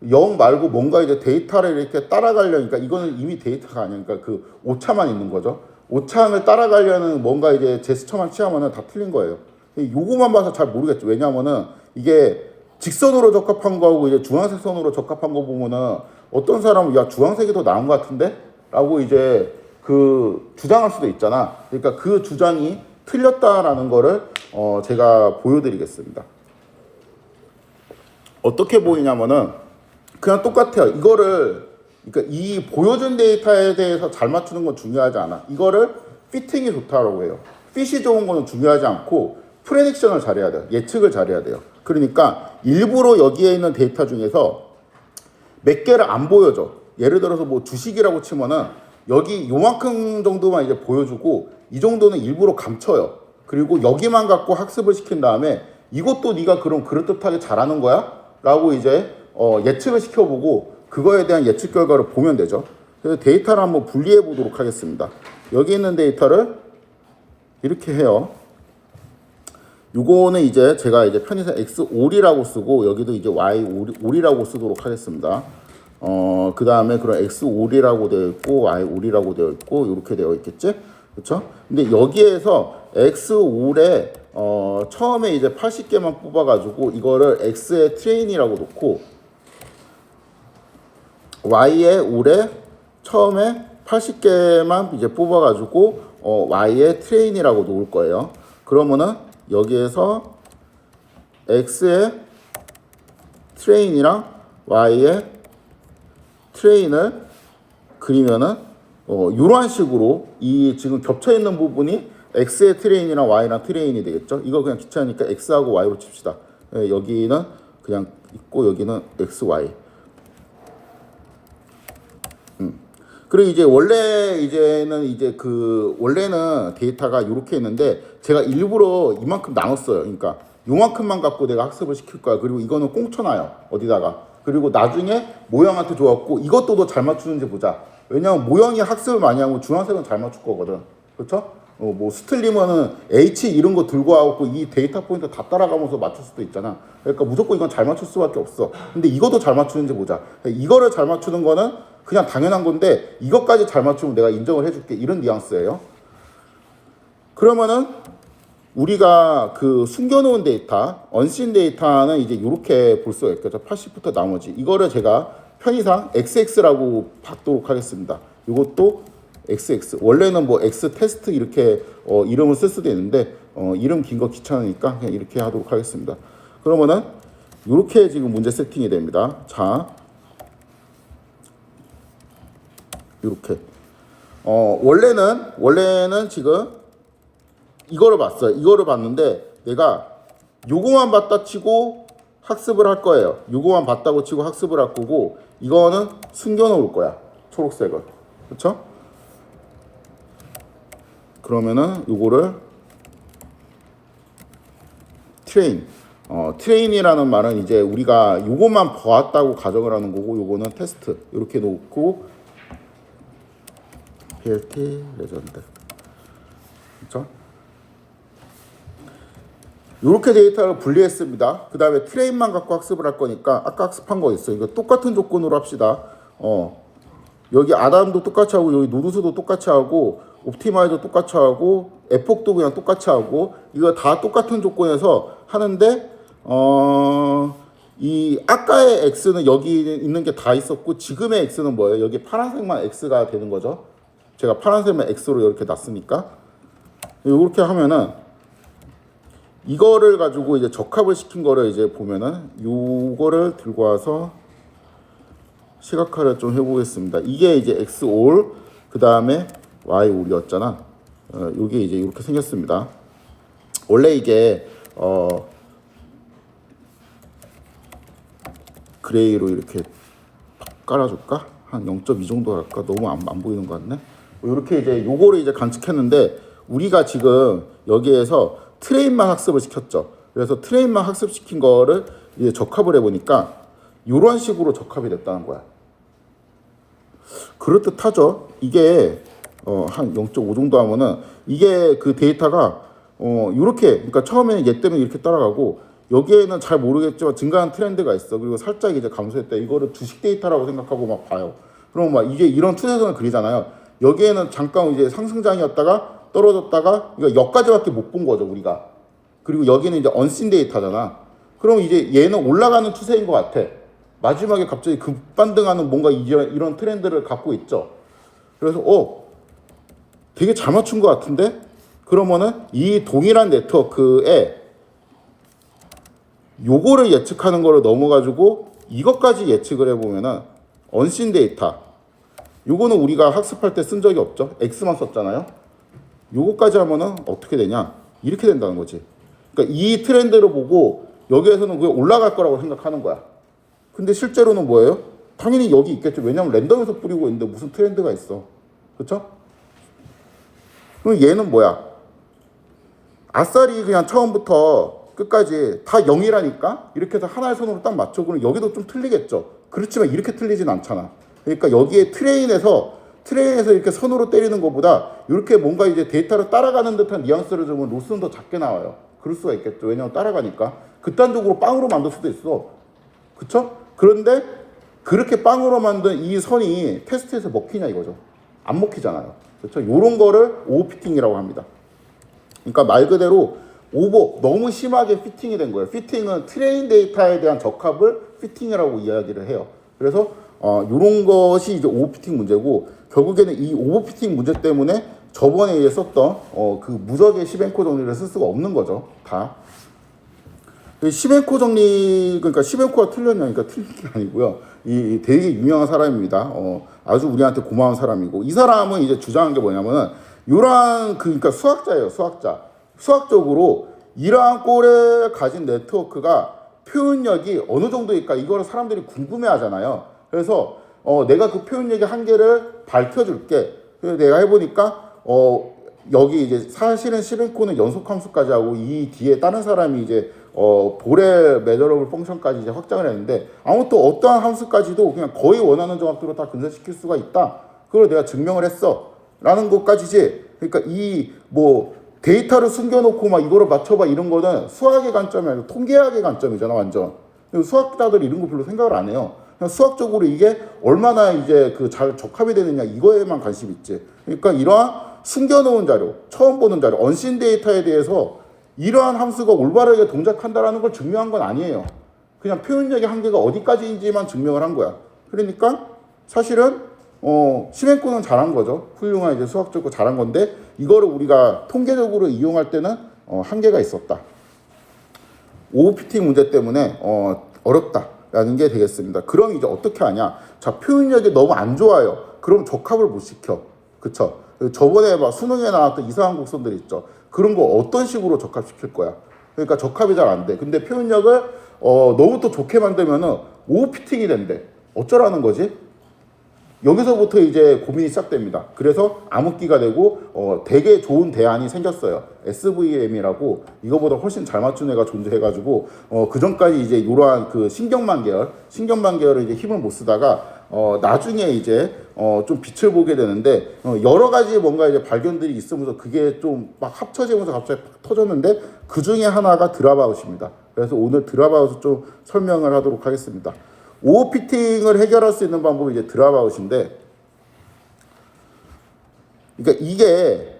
0 말고 뭔가 이제 데이터를 이렇게 따라가려니까 이거는 이미 데이터가 아니니까 그 오차만 있는 거죠. 오차를 따라가려는 뭔가 이제 제스처만 취하면은 다 틀린 거예요. 요거만 봐서 잘 모르겠죠. 왜냐하면은 이게 직선으로 적합한 거하고 이제 주황색 선으로 적합한 거 보면은 어떤 사람은 야 주황색이 더 나은 것 같은데? 라고 이제 그 주장할 수도 있잖아. 그러니까 그 주장이 틀렸다라는 거를 제가 보여드리겠습니다. 어떻게 보이냐면은 그냥 똑같아요. 이거를 그러니까 이 보여준 데이터에 대해서 잘 맞추는 건 중요하지 않아. 이거를 피팅이 좋다라고 해요. 핏이 좋은 거는 중요하지 않고 프레딕션을 잘해야 돼요. 예측을 잘해야 돼요. 그러니까 일부러 여기에 있는 데이터 중에서 몇 개를 안 보여줘. 예를 들어서 뭐 주식이라고 치면은 여기 요만큼 정도만 이제 보여주고 이 정도는 일부러 감춰요. 그리고 여기만 갖고 학습을 시킨 다음에 이것도 네가 그럼 그럴듯하게 잘하는 거야? 라고 이제 예측을 시켜보고 그거에 대한 예측 결과를 보면 되죠. 그래서 데이터를 한번 분리해 보도록 하겠습니다. 여기 있는 데이터를 이렇게 해요. 요거는 이제 제가 이제 편의상 X5이라고 쓰고 여기도 이제 Y5이라고 쓰도록 하겠습니다. 그 다음에 그런 X5이라고 되어 있고 Y5이라고 되어 있고 이렇게 되어 있겠지? 그렇죠? 근데 여기에서 X5에 처음에 이제 80개만 뽑아가지고 이거를 X의 트레인이라고 놓고 Y의 올에 처음에 80개만 이제 뽑아가지고 Y의 트레인이라고 놓을 거예요. 그러면은 여기에서 X의 트레인이랑 Y의 트레인을 그리면은 이런 식으로 이 지금 겹쳐 있는 부분이 X의 트레인이랑 Y랑 트레인이 되겠죠. 이거 그냥 귀찮으니까 X하고 Y로 칩시다. 여기는 그냥 있고 여기는 X, Y. 그리고 이제 원래 이제는 이제 그 원래는 데이터가 이렇게 있는데 제가 일부러 이만큼 나눴어요. 그러니까 요만큼만 갖고 내가 학습을 시킬 거야. 그리고 이거는 꽁쳐놔요. 어디다가. 그리고 나중에 모형한테 줘갖고 이것도 더 잘 맞추는지 보자. 왜냐면 모형이 학습을 많이 하고 중학생은 잘 맞출 거거든. 그렇죠? 뭐 스틀리머는 H 이런 거 들고 와갖고 이 데이터 포인트 다 따라가면서 맞출 수도 있잖아. 그러니까 무조건 이건 잘 맞출 수밖에 없어. 근데 이것도 잘 맞추는지 보자. 이거를 잘 맞추는 거는 그냥 당연한 건데 이것까지 잘 맞추면 내가 인정을 해줄게. 이런 뉘앙스예요. 그러면은 우리가 그 숨겨놓은 데이터, 언신 데이터는 이제 이렇게 볼 수가 있겠죠. 80부터 나머지. 이거를 제가 편의상 XX라고 받도록 하겠습니다. 이것도 XX. 원래는 뭐 X 테스트 이렇게 이름을 쓸 수도 있는데 이름 긴 거 귀찮으니까 그냥 이렇게 하도록 하겠습니다. 그러면은 이렇게 지금 문제 세팅이 됩니다. 자, 이렇게. 원래는 지금 이거를 봤어요. 이거를 봤는데 내가 요거만 봤다 치고 학습을 할 거예요. 요거만 봤다고 치고 학습을 할 거고 이거는 숨겨놓을 거야. 초록색을. 그렇죠? 그러면은 요거를 트레인이라는 말은 이제 우리가 요것만 보았다고 가정을 하는 거고 요거는 테스트 이렇게 놓고 BLT 레전드. 그렇죠? 이렇게 데이터를 분리했습니다. 그 다음에 트레인만 갖고 학습을 할 거니까 아까 학습한 거 있어요. 이거 똑같은 조건으로 합시다. 여기 아담도 똑같이 하고 여기 노드스도 똑같이 하고 옵티마이도 똑같이 하고 에폭도 그냥 똑같이 하고 이거 다 똑같은 조건에서 하는데 이 아까의 x는 여기 있는 게 다 있었고 지금의 x는 뭐예요? 여기 파란색만 x가 되는 거죠. 제가 파란색만 x로 이렇게 놨으니까 이렇게 하면은 이거를 가지고 이제 적합을 시킨 거를 이제 보면은 요거를 들고 와서 시각화를 좀 해보겠습니다. 이게 이제 x 올 그 다음에 y 올이었잖아. 요게 이제 이렇게 생겼습니다. 원래 이게 그레이로 이렇게 깔아줄까? 한 0.2 정도 할까? 너무 안 보이는 것 같네. 이렇게 이제 요거를 이제 관측했는데 우리가 지금 여기에서 트레인만 학습을 시켰죠. 그래서 트레인만 학습시킨 거를 이제 적합을 해보니까 이런 식으로 적합이 됐다는 거야. 그럴듯하죠. 이게 한 0.5 정도 하면은 이게 그 데이터가 이렇게 그러니까 처음에는 얘 때문에 이렇게 따라가고 여기에는 잘 모르겠지만 증가한 트렌드가 있어. 그리고 살짝 이제 감소했다. 이거를 주식 데이터라고 생각하고 막 봐요. 그럼 막 이게 이런 추세선을 그리잖아요. 여기에는 잠깐 이제 상승장이었다가 떨어졌다가 그러니까 여기까지밖에 못 본 거죠 우리가. 그리고 여기는 이제 언신 데이터잖아. 그럼 이제 얘는 올라가는 추세인 것 같아. 마지막에 갑자기 급반등하는 뭔가 이런 트렌드를 갖고 있죠. 그래서 되게 잘 맞춘 것 같은데? 그러면은 이 동일한 네트워크에 요거를 예측하는 거를 넘어가지고 이것까지 예측을 해보면은 언신 데이터 요거는 우리가 학습할 때 쓴 적이 없죠. X만 썼잖아요. 요거까지 하면은 어떻게 되냐? 이렇게 된다는 거지. 그러니까 이 트렌드를 보고 여기에서는 그게 올라갈 거라고 생각하는 거야. 근데 실제로는 뭐예요? 당연히 여기 있겠죠. 왜냐면 랜덤에서 뿌리고 있는데 무슨 트렌드가 있어. 그렇죠? 그럼 얘는 뭐야? 아싸리 그냥 처음부터 끝까지 다 0이라니까? 이렇게 해서 하나의 선으로 딱 맞춰. 그럼 여기도 좀 틀리겠죠. 그렇지만 이렇게 틀리진 않잖아. 그러니까 여기에 트레인에서 이렇게 선으로 때리는 것보다 이렇게 뭔가 이제 데이터를 따라가는 듯한 뉘앙스를 주면 로스는 더 작게 나와요. 그럴 수가 있겠죠. 왜냐면 따라가니까. 극단적으로 빵으로 만들 수도 있어. 그쵸? 그런데 그렇게 빵으로 만든 이 선이 테스트에서 먹히냐 이거죠. 안 먹히잖아요. 그렇죠? 이런 거를 오버피팅이라고 합니다. 그러니까 말 그대로 너무 심하게 피팅이 된 거예요. 피팅은 트레인 데이터에 대한 적합을 피팅이라고 이야기를 해요. 그래서 이런 것이 이제 오버피팅 문제고 결국에는 이 오버피팅 문제 때문에 저번에 이제 썼던 그 무적의 시벤코 정리를 쓸 수가 없는 거죠. 다. 시벤코 정리, 그러니까 시벤코가 틀렸냐, 그러니까 틀린 게 아니고요. 이 되게 유명한 사람입니다. 아주 우리한테 고마운 사람이고, 이 사람은 이제 주장한 게 뭐냐면은, 그러니까 수학자예요, 수학자. 수학적으로 이러한 꼴을 가진 네트워크가 표현력이 어느 정도일까, 이거를 사람들이 궁금해 하잖아요. 그래서, 내가 그 표현력의 한계를 밝혀줄게. 그래서 내가 해보니까 여기 이제 사실은 시벤코는 연속 함수까지 하고 이 뒤에 다른 사람이 이제 볼의 메저러블 펑션까지 이제 확장을 했는데 아무튼 어떠한 함수까지도 그냥 거의 원하는 정확도로 다 근사시킬 수가 있다. 그걸 내가 증명을 했어. 라는 것까지지. 그러니까 이 뭐 데이터를 숨겨놓고 막 이거를 맞춰봐 이런 거는 수학의 관점이 아니라 통계학의 관점이잖아 완전. 수학자들이 이런 거 별로 생각을 안 해요. 그냥 수학적으로 이게 얼마나 이제 그 잘 적합이 되느냐 이거에만 관심 있지. 그러니까 이러한 숨겨놓은 자료, 처음 보는 자료, 언신 데이터에 대해서 이러한 함수가 올바르게 동작한다라는 걸 증명한 건 아니에요. 그냥 표현력의 한계가 어디까지인지만 증명을 한 거야. 그러니까 사실은 시멘코는 잘한 거죠. 훌륭한 이제 수학적으로 잘한 건데 이거를 우리가 통계적으로 이용할 때는 한계가 있었다. OOPT 문제 때문에 어렵다라는 게 되겠습니다. 그럼 이제 어떻게 하냐? 자, 표현력이 너무 안 좋아요. 그럼 적합을 못 시켜. 그쵸? 저번에 막 수능에 나왔던 이상한 곡선들 있죠. 그런 거 어떤 식으로 적합시킬 거야? 그러니까 적합이 잘 안 돼. 근데 표현력을 너무 또 좋게 만들면은 OOPT이 된대. 어쩌라는 거지? 여기서부터 이제 고민이 시작됩니다. 그래서 암흑기가 되고 되게 좋은 대안이 생겼어요. SVM이라고 이거보다 훨씬 잘 맞춘 애가 존재해가지고 그 전까지 이제 이러한 그 신경만 계열을 이제 힘을 못 쓰다가 나중에 이제 좀 빛을 보게 되는데 여러 가지 뭔가 이제 발견들이 있으면서 그게 좀 막 합쳐지면서 갑자기 팍 터졌는데 그 중에 하나가 드랍아웃입니다. 그래서 오늘 드랍아웃을 좀 설명을 하도록 하겠습니다. 오버피팅을 해결할 수 있는 방법이 이제 드랍아웃인데, 그러니까 이게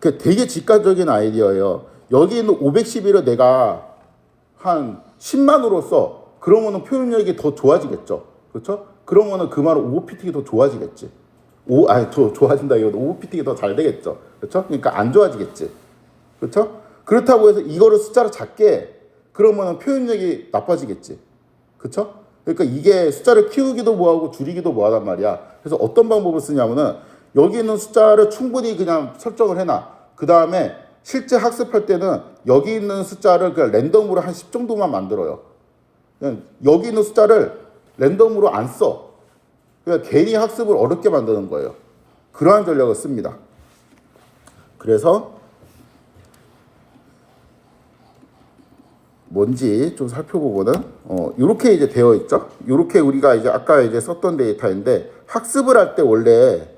되게 직관적인 아이디어예요. 여기 있는 511을 내가 한 10만으로 써. 그러면은 표현력이 더 좋아지겠죠. 그렇죠? 그러면은 그 말은 오버피팅이 더 좋아지겠지. 더 좋아진다 이거 오버피팅이 더 잘 되겠죠. 그렇죠? 그러니까 안 좋아지겠지. 그렇죠? 그렇다고 해서 이거를 숫자를 작게 그러면은 표현력이 나빠지겠지. 그쵸? 그러니까 이게 숫자를 키우기도 뭐하고 줄이기도 뭐하단 말이야. 그래서 어떤 방법을 쓰냐면은 여기 있는 숫자를 충분히 그냥 설정을 해놔. 그 다음에 실제 학습할 때는 여기 있는 숫자를 그냥 랜덤으로 한 10 정도만 만들어요. 그냥 여기 있는 숫자를 랜덤으로 안 써. 그냥 괜히 학습을 어렵게 만드는 거예요. 그러한 전략을 씁니다. 그래서 뭔지 좀 살펴보면은 이렇게 이제 되어 있죠. 이렇게 우리가 이제 아까 이제 썼던 데이터인데 학습을 할 때 원래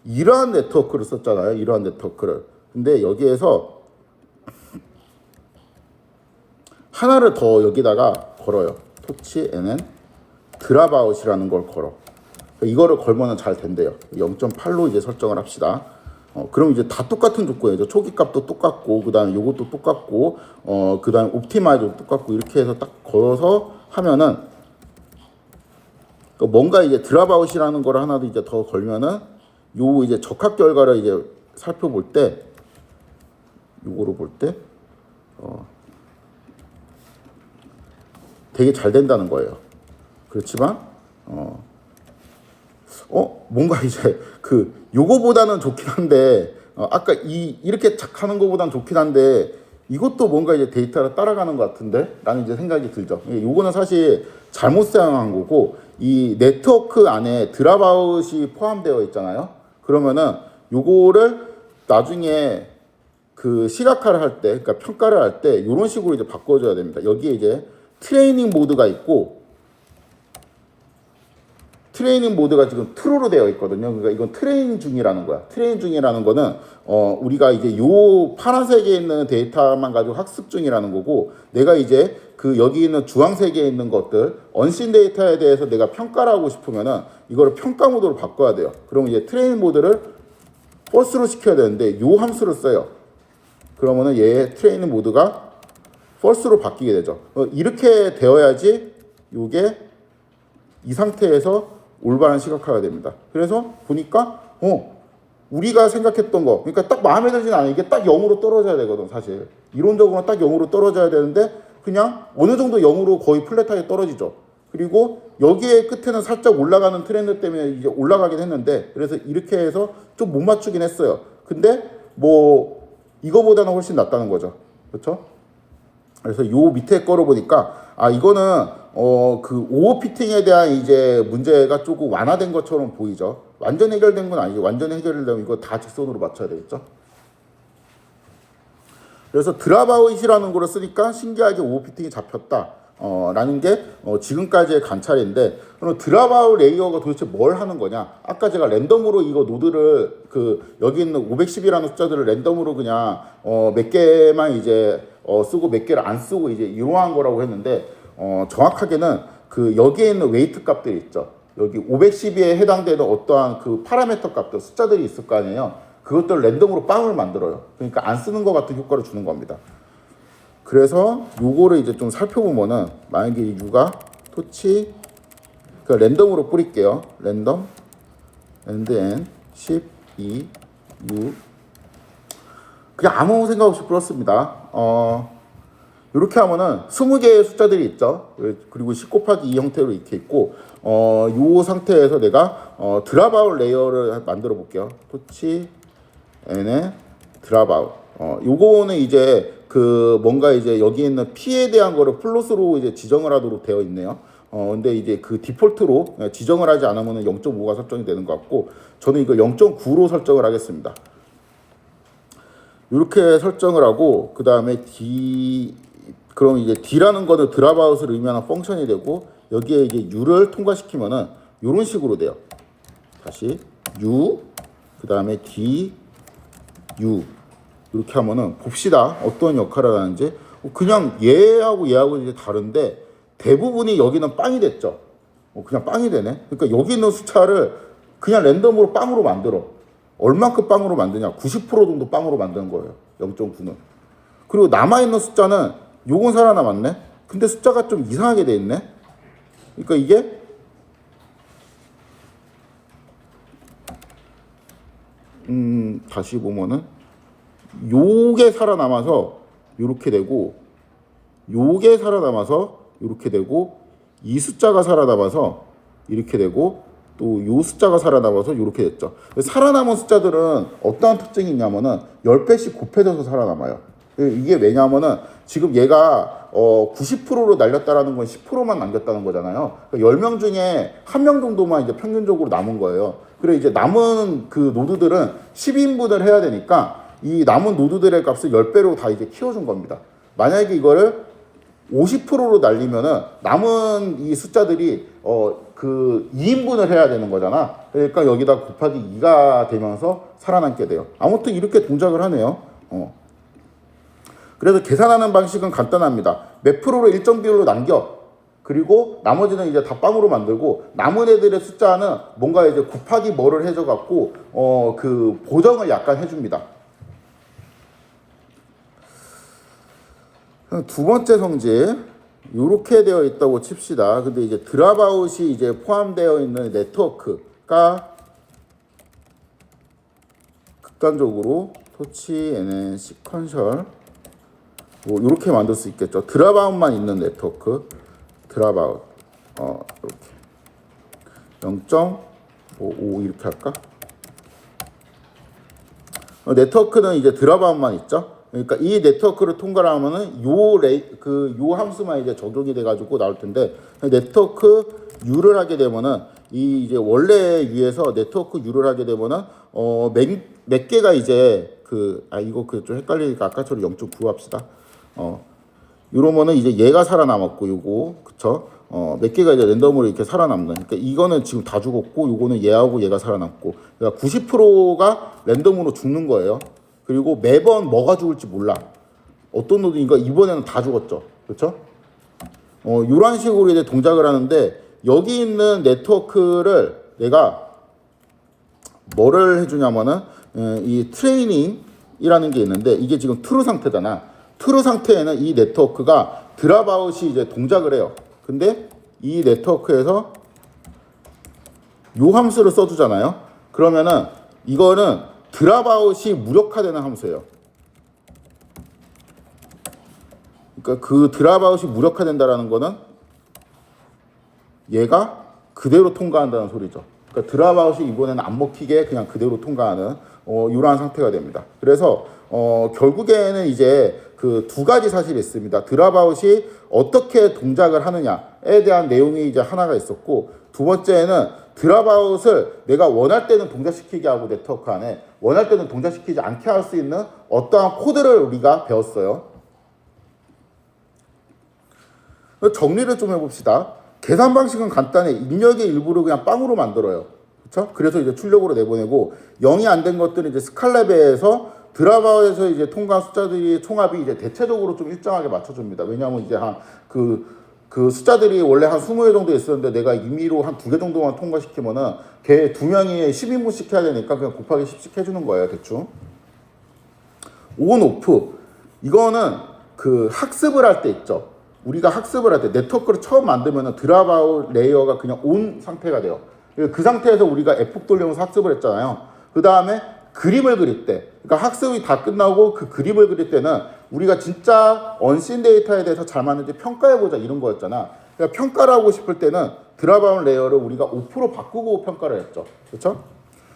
이러한 네트워크를 썼잖아요. 이러한 네트워크를. 근데 여기에서 하나를 더 여기다가 걸어요. 토치 NN 드랍아웃이라는 걸 걸어. 이거를 걸면은 잘 된대요. 0.8로 이제 설정을 합시다. 그럼 이제 다 똑같은 조건이죠. 초기 값도 똑같고, 그 다음에 요것도 똑같고, 그 다음에 옵티마이저도 똑같고, 이렇게 해서 딱 걸어서 하면은, 뭔가 이제 드랍아웃이라는 걸 하나 더 이제 더 걸면은, 요 이제 적합 결과를 이제 살펴볼 때, 요거로 볼 때, 되게 잘 된다는 거예요. 그렇지만, 뭔가 이제 요거보다는 좋긴 한데 아까 이렇게 착 하는 거보다는 좋긴 한데 이것도 뭔가 이제 데이터를 따라가는 것 같은데 라는 이제 생각이 들죠. 요거는 사실 잘못 사용한 거고 이 네트워크 안에 드랍아웃이 포함되어 있잖아요. 그러면은 요거를 나중에 그 시각화를 할 때, 그러니까 평가를 할 때 이런 식으로 이제 바꿔줘야 됩니다. 여기에 이제 트레이닝 모드가 있고 트레이닝 모드가 지금 true로 되어 있거든요. 그러니까 이건 트레인 중이라는 거야. 트레인 중이라는 거는 우리가 이제 요 파란색에 있는 데이터만 가지고 학습 중이라는 거고 내가 이제 그 여기 있는 주황색에 있는 것들 언신 데이터에 대해서 내가 평가를 하고 싶으면은 이거를 평가 모드로 바꿔야 돼요. 그러면 이제 트레인 모드를 false로 시켜야 되는데 요 함수를 써요. 그러면은 얘의 트레이닝 모드가 false로 바뀌게 되죠. 이렇게 되어야지 요게 이 상태에서 올바른 시각화가 됩니다. 그래서 보니까 우리가 생각했던 거 그러니까 딱 마음에 들진 않아. 이게 딱 0으로 떨어져야 되거든 사실. 이론적으로는 딱 0으로 떨어져야 되는데 그냥 어느 정도 0으로 거의 플랫하게 떨어지죠. 그리고 여기에 끝에는 살짝 올라가는 트렌드 때문에 이제 올라가긴 했는데 그래서 이렇게 해서 좀 못 맞추긴 했어요. 근데 뭐 이거보다는 훨씬 낫다는 거죠. 그렇죠? 그래서 요 밑에 거로 보니까 이거는 그 오버피팅에 대한 이제 문제가 조금 완화된 것처럼 보이죠. 완전 해결된 건 아니죠. 완전 해결되려면 이거 다 직선으로 맞춰야 되겠죠. 그래서 드랍아웃이라는 거를 쓰니까 신기하게 오버피팅이 잡혔다. 라는 게 지금까지의 관찰인데, 그럼 드랍아웃 레이어가 도대체 뭘 하는 거냐? 아까 제가 랜덤으로 이거 노드를 여기 있는 510이라는 숫자들을 랜덤으로 그냥 몇 개만 이제 쓰고 몇 개를 안 쓰고 이제 이용한 거라고 했는데, 정확하게는 여기에 있는 웨이트 값들이 있죠. 여기 512에 해당되는 어떠한 파라미터 값들 숫자들이 있을 거 아니에요. 그것들 랜덤으로 빵을 만들어요. 그러니까 안 쓰는 것 같은 효과를 주는 겁니다. 그래서 요거를 이제 좀 살펴보면은, 만약에 U가 토치 랜덤으로 뿌릴게요. 랜덤 N 12 U 그냥 아무 생각 없이 뿌렸습니다. 이렇게 하면은 20개의 숫자들이 있죠. 그리고 10 곱하기 2 형태로 이렇게 있고, 요 상태에서 내가 드랍아웃 레이어를 만들어 볼게요. 토치 N의 드랍아웃. 요거는 이제 뭔가 이제 여기 있는 P에 대한 거를 플롯으로 이제 지정을 하도록 되어 있네요. 근데 이제 디폴트로 지정을 하지 않으면 0.5가 설정이 되는 것 같고, 저는 이거 0.9로 설정을 하겠습니다. 이렇게 설정을 하고, 그 다음에 그럼 이제 D라는 거는 드랍아웃을 의미하는 펑션이 되고, 여기에 이제 U를 통과시키면은 이런 식으로 돼요. 다시 U, 그 다음에 D, U. 이렇게 하면은 봅시다. 어떤 역할을 하는지. 그냥 얘하고 얘하고 이제 다른데, 대부분이 여기는 빵이 됐죠. 그냥 빵이 되네. 그러니까 여기 있는 숫자를 그냥 랜덤으로 빵으로 만들어. 얼만큼 빵으로 만드냐? 90% 정도 빵으로 만드는 거예요. 0.9는. 그리고 남아있는 숫자는 요건 살아남았네. 근데 숫자가 좀 이상하게 돼 있네. 그러니까 이게 다시 보면은 요게 살아남아서 요렇게 되고, 요게 살아남아서 요렇게 되고, 이 숫자가 살아남아서 이렇게 되고, 또 요 숫자가 살아남아서 요렇게 됐죠. 살아남은 숫자들은 어떠한 특징이 있냐면은 10배씩 곱해져서 살아남아요. 이게 왜냐하면은 지금 얘가 90%로 날렸다라는 건 10%만 남겼다는 거잖아요. 그러니까 10명 중에 1명 정도만 이제 평균적으로 남은 거예요. 그래 이제 남은 노드들은 10인분을 해야 되니까 이 남은 노드들의 값을 10배로 다 이제 키워준 겁니다. 만약에 이거를 50%로 날리면은 남은 이 숫자들이 2인분을 해야 되는 거잖아. 그러니까 여기다 곱하기 2가 되면서 살아남게 돼요. 아무튼 이렇게 동작을 하네요. 그래서 계산하는 방식은 간단합니다. 몇 프로로 일정 비율로 남겨. 그리고 나머지는 이제 다 빵으로 만들고, 남은 애들의 숫자는 뭔가 이제 곱하기 뭐를 해줘 갖고 보정을 약간 해줍니다. 두 번째 성질 이렇게 되어 있다고 칩시다. 근데 이제 드랍아웃이 이제 포함되어 있는 네트워크가 극단적으로 토치 NN 시퀀셜 뭐 이렇게 만들 수 있겠죠. 드랍아웃만 있는 네트워크, 드랍아웃 이렇게 0.55 이렇게 할까? 네트워크는 이제 드랍아웃만 있죠. 그러니까 이 네트워크를 통과하면은 요 함수만 이제 적용이 돼가지고 나올 텐데, 네트워크 U를 하게 되면은 이제 원래 U에서 네트워크 U를 하게 되면은 몇 개가 이제 이거 좀 헷갈리니까 아까처럼 0.9 합시다. 이러면은 이제 얘가 살아남았고 요거 그쵸? 몇 개가 이제 랜덤으로 이렇게 살아남는. 그러니까 이거는 지금 다 죽었고 요거는 얘하고 얘가 살아남고, 그러니까 90%가 랜덤으로 죽는 거예요. 그리고 매번 뭐가 죽을지 몰라. 어떤 노드인가 이번에는 다 죽었죠. 그렇죠? 이런 식으로 이제 동작을 하는데, 여기 있는 네트워크를 내가 뭐를 해주냐면은 이 트레이닝이라는 게 있는데, 이게 지금 트루 상태잖아. 트루 상태에는 이 네트워크가 드랍아웃이 이제 동작을 해요. 근데 이 네트워크에서 요 함수를 써주잖아요. 그러면은 이거는 드랍아웃이 무력화되는 함수예요. 그러니까 드랍아웃이 무력화된다라는 거는 얘가 그대로 통과한다는 소리죠. 그러니까 드랍아웃이 이번에는 안 먹히게 그냥 그대로 통과하는 이러한 상태가 됩니다. 그래서 결국에는 이제 그 두 가지 사실이 있습니다. 드랍아웃이 어떻게 동작을 하느냐에 대한 내용이 이제 하나가 있었고, 두 번째는 드랍아웃을 내가 원할 때는 동작시키게 하고 네트워크 안에 원할 때는 동작시키지 않게 할 수 있는 어떠한 코드를 우리가 배웠어요. 정리를 좀 해봅시다. 계산 방식은 간단해. 입력의 일부를 그냥 빵으로 만들어요. 그렇죠? 그래서 이제 출력으로 내보내고 0이 안 된 것들은 이제 스칼랩에서 드랍아웃에서 이제 통과한 숫자들이 총합이 이제 대체적으로 좀 일정하게 맞춰줍니다. 왜냐하면 이제 한 그 숫자들이 원래 한 20개 정도 있었는데 내가 임의로 한 2개 정도만 통과시키면은 걔 2명이 10인분씩 해야 되니까 그냥 곱하기 10씩 해주는 거예요. 대충. 온, 오프. 이거는 그 학습을 할 때 있죠. 우리가 학습을 할 때 네트워크를 처음 만들면은 드랍아웃 레이어가 그냥 온 상태가 돼요. 그 상태에서 우리가 에폭 돌리면서 학습을 했잖아요. 그 다음에 그림을 그릴 때, 그러니까 학습이 다 끝나고 그 그림을 그릴 때는 우리가 진짜 언신 데이터에 대해서 잘 맞는지 평가해보자 이런 거였잖아. 그러니까 평가를 하고 싶을 때는 드랍아웃 레이어를 우리가 5% 바꾸고 평가를 했죠. 그렇죠?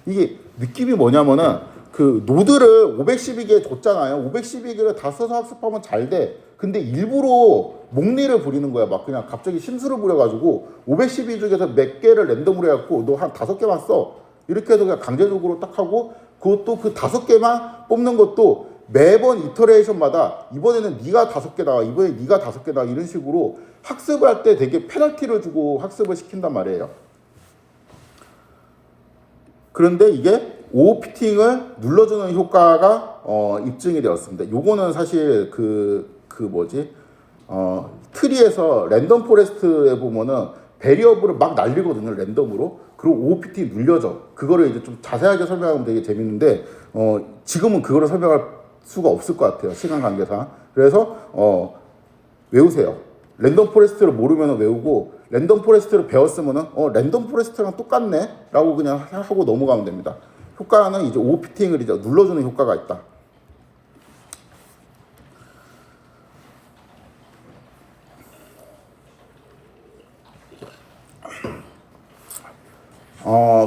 이게 느낌이 뭐냐면은 그 노드를 512개 줬잖아요. 512개를 다 써서 학습하면 잘 돼. 근데 일부러 목리를 부리는 거야. 막 그냥 갑자기 심수를 부려가지고 512 중에서 몇 개를 랜덤으로 해갖고 너 한 5개만 써. 이렇게 해서 그냥 강제적으로 딱 하고, 그것도 그 5개만 뽑는 것도 매번 이터레이션마다 이번에는 네가 5개 나와, 이번에 네가 5개 나와, 이런 식으로 학습을 할 때 되게 페널티를 주고 학습을 시킨단 말이에요. 그런데 이게 오피팅을 눌러주는 효과가 입증이 되었습니다. 요거는 사실 트리에서 랜덤 포레스트에 보면은 베리어블을 막 날리거든요, 랜덤으로. 그리고 오피팅 눌려져. 그거를 이제 좀 자세하게 설명하면 되게 재밌는데 지금은 그거를 설명할 수가 없을 것 같아요, 시간 관계상. 그래서 외우세요. 랜덤 포레스트를 모르면 외우고, 랜덤 포레스트를 배웠으면은 랜덤 포레스트랑 똑같네 라고 그냥 하고 넘어가면 됩니다. 효과는 이제 오피팅을 이제 눌러주는 효과가 있다.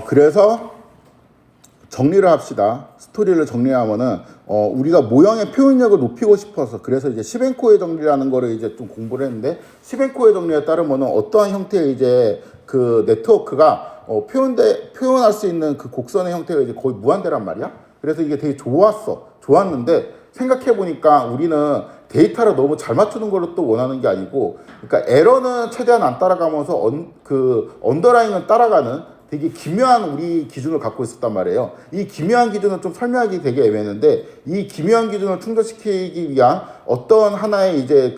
그래서 정리를 합시다. 스토리를 정리하면은 우리가 모형의 표현력을 높이고 싶어서, 그래서 이제 시벤코의 정리라는 거를 이제 좀 공부를 했는데, 시벤코의 정리에 따르면은 어떠한 형태의 이제 그 네트워크가 표현할 수 있는 그 곡선의 형태가 이제 거의 무한대란 말이야. 그래서 이게 되게 좋았는데 생각해 보니까 우리는 데이터를 너무 잘 맞추는 걸 또 원하는 게 아니고, 그러니까 에러는 최대한 안 따라가면서 언더라인은 따라가는 되게 기묘한 우리 기준을 갖고 있었단 말이에요. 이 기묘한 기준은 좀 설명하기 되게 애매했는데, 이 기묘한 기준을 충족시키기 위한 어떤 하나의 이제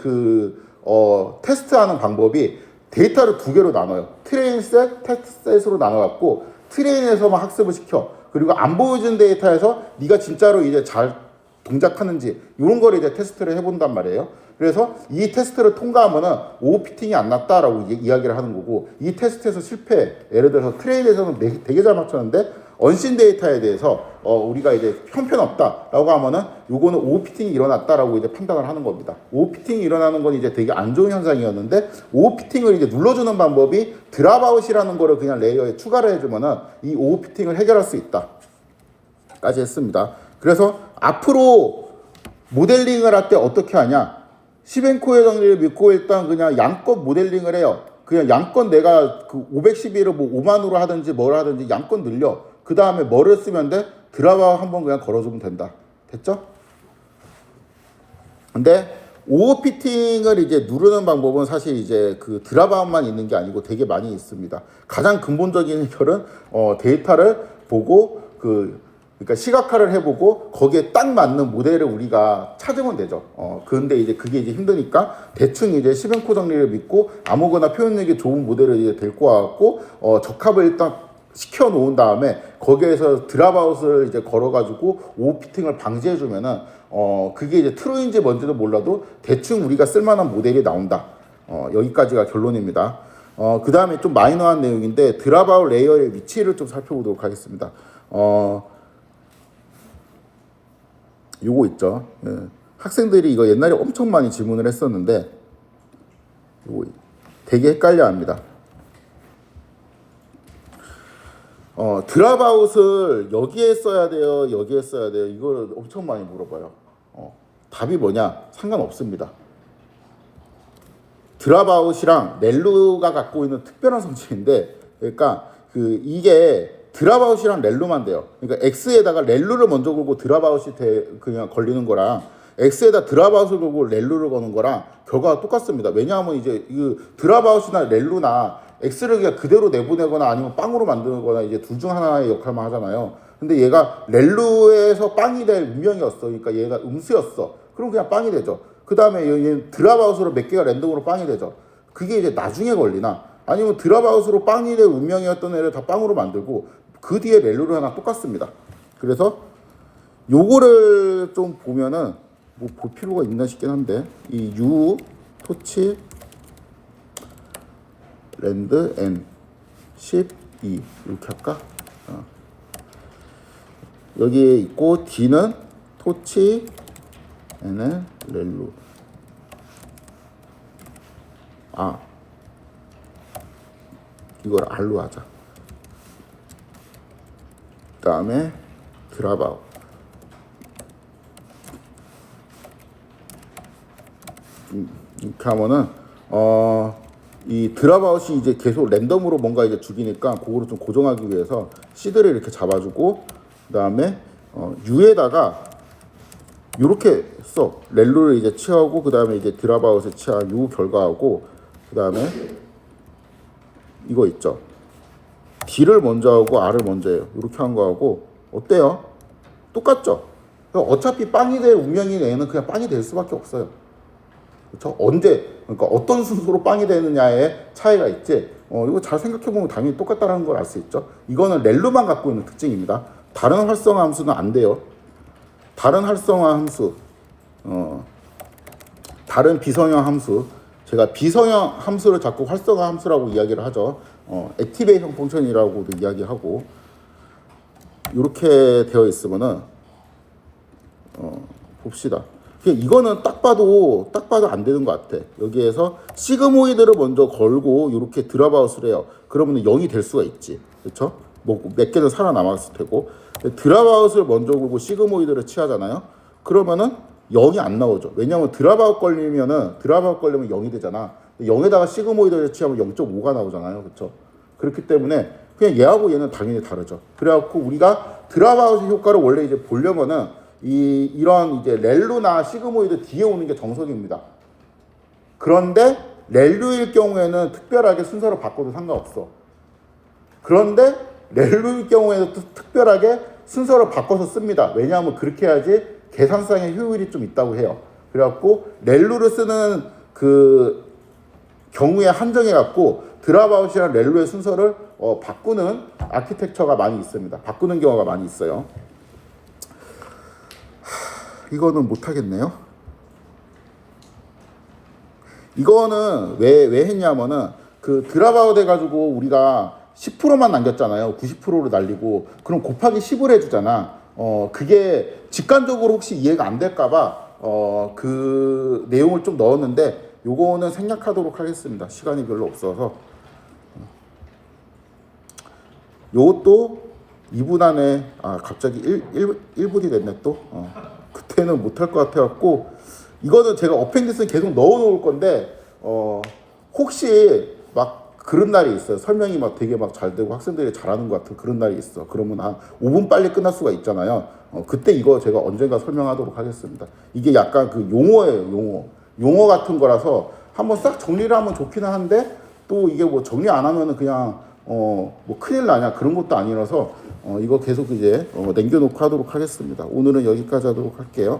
테스트하는 방법이 데이터를 2개로 나눠요. 트레인 셋, 테스트 셋으로 나눠갖고 트레인에서만 학습을 시켜. 그리고 안 보여준 데이터에서 네가 진짜로 이제 잘 동작하는지 이런 거를 이제 테스트를 해본단 말이에요. 그래서 이 테스트를 통과하면은 오피팅이 안 났다라고 이야기를 하는 거고, 이 테스트에서 실패, 예를 들어서 트레인에서는 되게 잘 맞췄는데 언신 데이터에 대해서 우리가 이제 형편없다라고 하면은 요거는 오피팅이 일어났다라고 이제 판단을 하는 겁니다. 오피팅이 일어나는 건 이제 되게 안 좋은 현상이었는데, 오피팅을 이제 눌러주는 방법이 드랍아웃이라는 거를 그냥 레이어에 추가를 해주면은 이 오피팅을 해결할 수 있다까지 했습니다. 그래서 앞으로 모델링을 할 때 어떻게 하냐? 시벤코의 정리를 믿고 일단 그냥 양껏 모델링을 해요. 그냥 양껏 내가 그 512를 뭐 5만으로 하든지 뭘 하든지 양껏 늘려. 그 다음에 뭐를 쓰면 돼? 드랍아웃 한번 그냥 걸어주면 된다. 됐죠? 근데 오피팅을 이제 누르는 방법은 사실 이제 그 드랍아웃만 있는 게 아니고 되게 많이 있습니다. 가장 근본적인 해결은 데이터를 보고 그러니까 시각화를 해보고 거기에 딱 맞는 모델을 우리가 찾으면 되죠. 그런데 이제 그게 이제 힘드니까 대충 이제 시벤코 정리를 믿고 아무거나 표현력이 좋은 모델을 이제 데리고 와갖고 적합을 일단 시켜 놓은 다음에 거기에서 드랍아웃을 이제 걸어가지고 오피팅을 방지해주면은 그게 이제 트루인지 뭔지도 몰라도 대충 우리가 쓸만한 모델이 나온다. 여기까지가 결론입니다. 그 다음에 좀 마이너한 내용인데, 드랍아웃 레이어의 위치를 좀 살펴보도록 하겠습니다. 요거 있죠. 예. 학생들이 이거 옛날에 엄청 많이 질문을 했었는데 요거 되게 헷갈려 합니다. 드랍아웃을 여기에 써야 돼요, 여기에 써야 돼요, 이걸 엄청 많이 물어봐요. 답이 뭐냐? 상관없습니다. 드랍아웃이랑 렐루가 갖고 있는 특별한 성질인데, 그러니까 이게 드랍아웃이랑 렐루만 돼요. 그러니까 X에다가 렐루를 먼저 걸고 드랍아웃이 그냥 걸리는 거랑, X에다 드랍아웃을 걸고 렐루를 거는 거랑 결과가 똑같습니다. 왜냐하면 이제 드랍아웃이나 렐루나 X를 그냥 그대로 내보내거나 아니면 빵으로 만드거나 이제 둘 중 하나의 역할만 하잖아요. 근데 얘가 렐루에서 빵이 될 운명이었어. 그러니까 얘가 음수였어. 그럼 그냥 빵이 되죠. 그 다음에 얘는 드랍아웃으로 몇 개가 랜덤으로 빵이 되죠. 그게 이제 나중에 걸리나, 아니면 드랍아웃으로 빵이 될 운명이었던 애를 다 빵으로 만들고 그 뒤에 렐루를 하나 똑같습니다. 그래서 요거를 좀 보면은 뭐 볼 필요가 있나 싶긴 한데, 이 U, 토치, 랜드, N, 12 이렇게 할까? 여기에 있고 D는 토치, N은 렐루. 이걸 R로 하자. 그 다음에 드랍아웃. 이렇게 하면은 이 드랍아웃이 이제 계속 랜덤으로 뭔가 이제 죽이니까 그거를 좀 고정하기 위해서 시드를 이렇게 잡아주고, 그 다음에 U에다가 이렇게 써. 렐루를 이제 취하고, 그 다음에 이제 드랍아웃에 취한 U 결과하고, 그 다음에 이거 있죠. D를 먼저 하고 R을 먼저 해요. 이렇게 한 거하고 어때요? 똑같죠? 어차피 빵이 될 운명인 애는 그냥 빵이 될 수밖에 없어요. 그렇죠? 언제, 그러니까 어떤 순서로 빵이 되느냐에 차이가 있지. 이거 잘 생각해보면 당연히 똑같다는 걸 알 수 있죠. 이거는 렐루만 갖고 있는 특징입니다. 다른 활성화 함수는 안 돼요. 다른 활성화 함수, 다른 비성형 함수, 제가 비성형 함수를 자꾸 활성화 함수라고 이야기를 하죠. 액티베이션 펑션이라고도 이야기하고, 이렇게 되어 있으면은 봅시다. 이거는 딱 봐도 안 되는 것 같아. 여기에서 시그모이드를 먼저 걸고 이렇게 드랍아웃을 해요. 그러면 0이 될 수가 있지. 그렇죠? 뭐 몇 개는 살아남았을 테고. 드랍아웃을 먼저 걸고 시그모이드를 취하잖아요. 그러면은 0이 안 나오죠. 왜냐하면 드랍아웃 걸리면 0이 되잖아. 0에다가 시그모이드를 취하면 0.5가 나오잖아요. 그렇죠? 그렇기 때문에 그냥 얘하고 얘는 당연히 다르죠. 그래갖고 우리가 드랍아웃의 효과를 원래 이제 보려면은 이런 이제 렐루나 시그모이드 뒤에 오는 게 정석입니다. 그런데 렐루일 경우에는 특별하게 순서를 바꿔도 상관없어. 그런데 렐루일 경우에는 또 특별하게 순서를 바꿔서 씁니다. 왜냐하면 그렇게 해야지 계산상의 효율이 좀 있다고 해요. 그래갖고 렐루를 쓰는 그 경우에 한정해갖고 드랍아웃이랑 렐루의 순서를 바꾸는 아키텍처가 많이 있습니다. 바꾸는 경우가 많이 있어요. 이거는 못하겠네요. 이거는 왜 했냐면은 그 드랍아웃 해가지고 우리가 10%만 남겼잖아요. 90%를 날리고, 그럼 곱하기 10을 해주잖아. 그게 직관적으로 혹시 이해가 안 될까봐 그 내용을 좀 넣었는데, 요거는 생략하도록 하겠습니다. 시간이 별로 없어서. 요것도 2분 안에 갑자기 1분이 됐네 또. 그때는 못할 것 같아갖고, 이거는 제가 어펜디스는 계속 넣어놓을 건데, 혹시 막 그런 날이 있어요. 설명이 막 되게 막 잘 되고 학생들이 잘하는 것 같은 그런 날이 있어. 그러면 한 5분 빨리 끝날 수가 있잖아요. 그때 이거 제가 언젠가 설명하도록 하겠습니다. 이게 약간 그 용어예요. 용어 같은 거라서 한번 싹 정리를 하면 좋기는 한데, 또 이게 뭐 정리 안 하면은 그냥 뭐 큰일 나냐 그런 것도 아니라서 이거 계속 이제 남겨놓고 하도록 하겠습니다. 오늘은 여기까지 하도록 할게요.